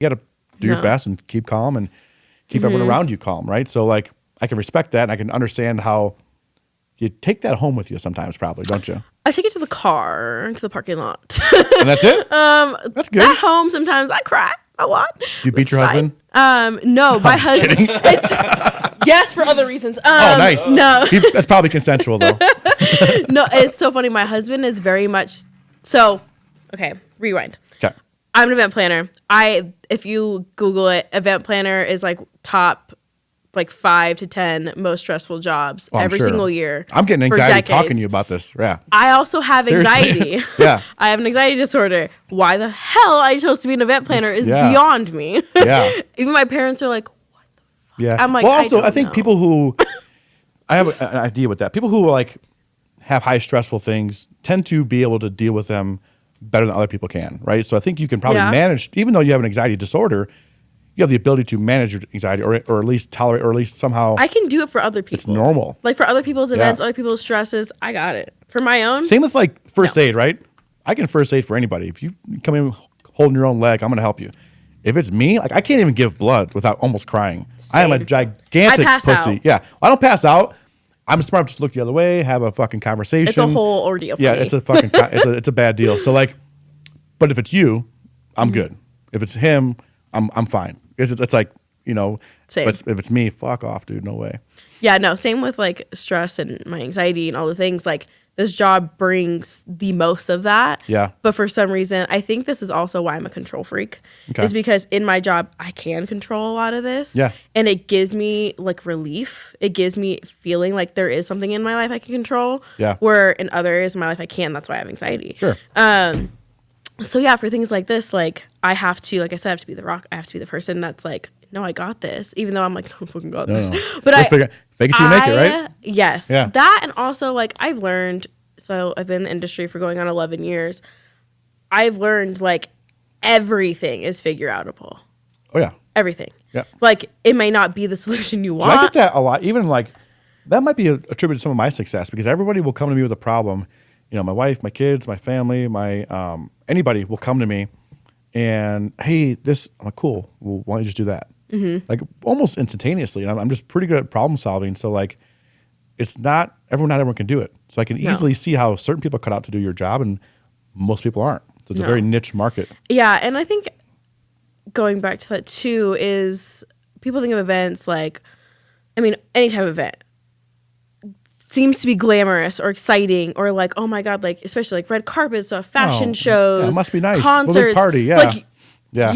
you got to do your best and keep calm and keep everyone around you calm, right? So like I can respect that and I can understand how you take that home with you sometimes, probably, don't you? I take it to the car, to the parking lot. And that's it? That's good. At home, sometimes I cry a lot. Do you beat your husband? No, my husband. Yes, for other reasons. Oh, nice. No. That's probably consensual, though. No, it's so funny. My husband is very much so. Okay, rewind. Okay. I'm an event planner. If you Google it, event planner is like top 5 to 10 most stressful jobs every single year. I'm getting anxiety talking to you about this. Yeah. I also have anxiety. Yeah. I have an anxiety disorder. Why the hell I chose to be an event planner is beyond me. Yeah. Even my parents are like, what the fuck? Yeah. I'm like, well, also, I think know. people who, I have an idea with that. People who like have high stressful things tend to be able to deal with them better than other people can, right? So I think you can probably manage, even though you have an anxiety disorder, you have the ability to manage your anxiety or at least tolerate or at least somehow. I can do it for other people. It's normal. Like for other people's events, other people's stresses, I got it. For my own. Same with like first aid, right? I can first aid for anybody. If you come in holding your own leg, I'm going to help you. If it's me, like I can't even give blood without almost crying. Same. I am a gigantic pussy. Out. Yeah. I don't pass out. I'm smart to just look the other way, have a fucking conversation. It's a whole ordeal for me. It's a fucking, it's a bad deal. So like, but if it's you, I'm good. If it's him, I'm fine. It's like, Same. If it's me, fuck off, dude. No way. Yeah, no, same with like stress and my anxiety and all the things. Like this job brings the most of that. Yeah. But for some reason, I think this is also why I'm a control freak. Okay. Is because in my job, I can control a lot of this. Yeah. And it gives me like relief. It gives me feeling like there is something in my life I can control. Yeah. Where in other areas of my life I can't. That's why I have anxiety. Sure. So yeah, for things like this, like I have to, like I said, I have to be the rock. I have to be the person that's like, no, I got this. Even though I'm like, no, I fucking got this. But fake it till you make it, right? Yes. Yeah. That and also like I've learned, so I've been in the industry for going on 11 years. I've learned like everything is figure outable. Oh yeah. Everything. Yeah. Like it may not be the solution you want. So I get that a lot. Even like that might be attributed to some of my success because everybody will come to me with a problem. My wife, my kids, my family, my anybody will come to me and hey, this. I'm like, cool. Well, why don't you just do that? Mm-hmm. Like almost instantaneously. And I'm just pretty good at problem solving. So like, it's not everyone can do it. So I can easily see how certain people are cut out to do your job and most people aren't. So it's a very niche market. Yeah, and I think going back to that too is people think of events like, I mean, any type of event seems to be glamorous or exciting or like, oh my God, like especially like red carpets, so fashion shows. Yeah, it must be nice. Concerts. Party, yeah. Like yeah.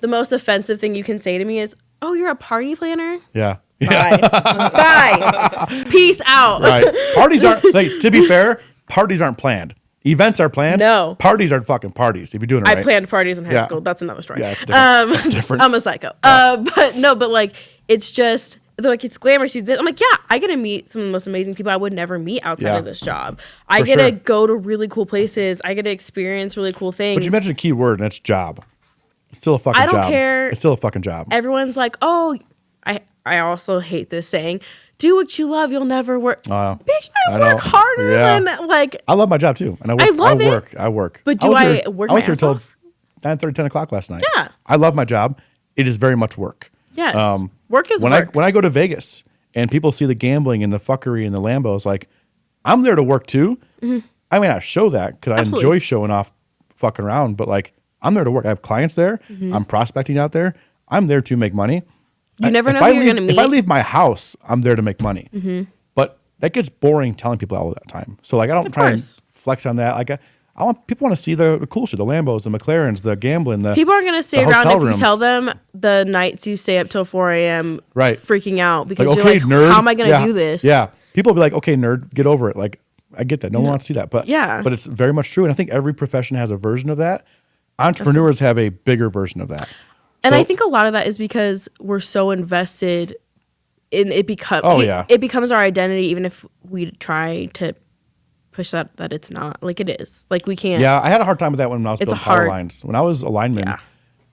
The most offensive thing you can say to me is, oh, you're a party planner? Yeah. Bye. Bye. Peace out. Right. Parties aren't, like, to be fair, parties aren't planned. Events are planned. No. Parties are fucking parties if you're doing it right. I planned parties in high school. That's another story. Yeah, it's different. It's different. I'm a psycho. But like, it's just, they're like, it's glamorous. I'm like, yeah, I get to meet some of the most amazing people I would never meet outside of this job. I get to go to really cool places. I get to experience really cool things. But you mentioned a key word, and that's job. It's still a fucking job. I don't care. It's still a fucking job. Everyone's like, oh, I also hate this saying, do what you love, you'll never work. Bitch, I work harder than like. I love my job too. And I love it. I work. But do I work my ass off? I was here till 9:30, 10 o'clock last night. Yeah. I love my job. It is very much work. Yes. Work is when work. When I go to Vegas and people see the gambling and the fuckery and the Lambos, like, I'm there to work too. Mm-hmm. I may not show that because I enjoy showing off fucking around, but like, I'm there to work. I have clients there. Mm-hmm. I'm prospecting out there. I'm there to make money. You never know who you're going to meet. If I leave my house, I'm there to make money. Mm-hmm. But that gets boring telling people all that time. So like, I don't try and flex on that. Like I want people want to see the cool shit, the Lambos, the McLarens, the gambling. People aren't going to stay around if you tell them the nights you stay up till 4 a.m. Right. freaking out because like, you're like, nerd. how am I going to do this? Yeah. People will be like, okay, nerd, get over it. Like, I get that. No one wants to see that. But but it's very much true. And I think every profession has a version of that. Entrepreneurs have a bigger version of that. And I think a lot of that is because we're so invested in it. It becomes our identity, even if we try to push that it's not. Like it is. Like we can't. Yeah, I had a hard time with that when I was building power lines. When I was a lineman,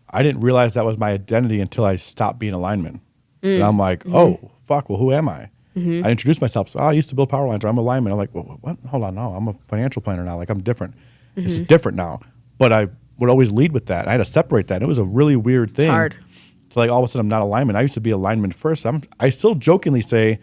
I didn't realize that was my identity until I stopped being a lineman. And I'm like, oh, fuck, well, who am I? Mm-hmm. I introduced myself. So, I used to build power lines, or I'm a lineman. I'm like, well, what? Hold on, no, I'm a financial planner now. Like, I'm different. Mm-hmm. This is different now. But I would always lead with that. I had to separate that. It was a really weird thing. hard. To like all of a sudden I'm not a lineman. I used to be a lineman first. I still jokingly say,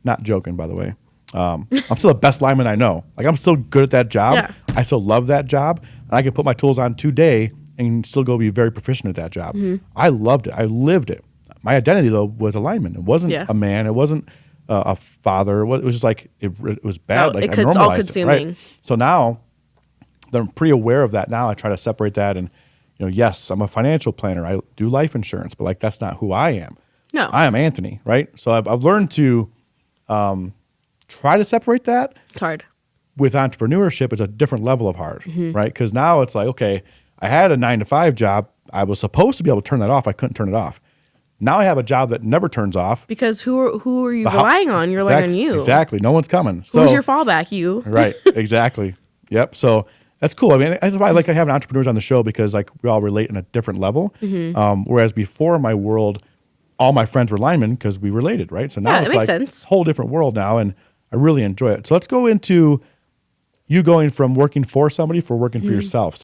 not joking by the way, I'm still the best lineman I know. Like I'm still good at that job. Yeah. I still love that job, and I can put my tools on today and still go be very proficient at that job. I loved it. I lived it. My identity though was a lineman. It wasn't a man. It wasn't a father. It was just like it was bad. Like I it's all normalized it, consuming. right? So now that I'm pretty aware of that. Now I try to separate that, and yes, I'm a financial planner. I do life insurance, but like that's not who I am. No. I am Anthony, right? So I've learned to try to separate that. It's hard. With entrepreneurship, it's a different level of hard, right? Because now it's like, okay, I had a 9-to-5 job. I was supposed to be able to turn that off. I couldn't turn it off. Now I have a job that never turns off. Because who are you relying on? You're relying on you. Exactly. No one's coming. So, who's your fallback? You. Right. Exactly. Yep. So that's cool. I mean, that's why I like having entrepreneurs on the show, because like we all relate in a different level. Whereas before my world, all my friends were linemen because we related, right? So now it's it makes like sense. a whole different world now, and I really enjoy it. So let's go into you going from working for somebody for working for yourself.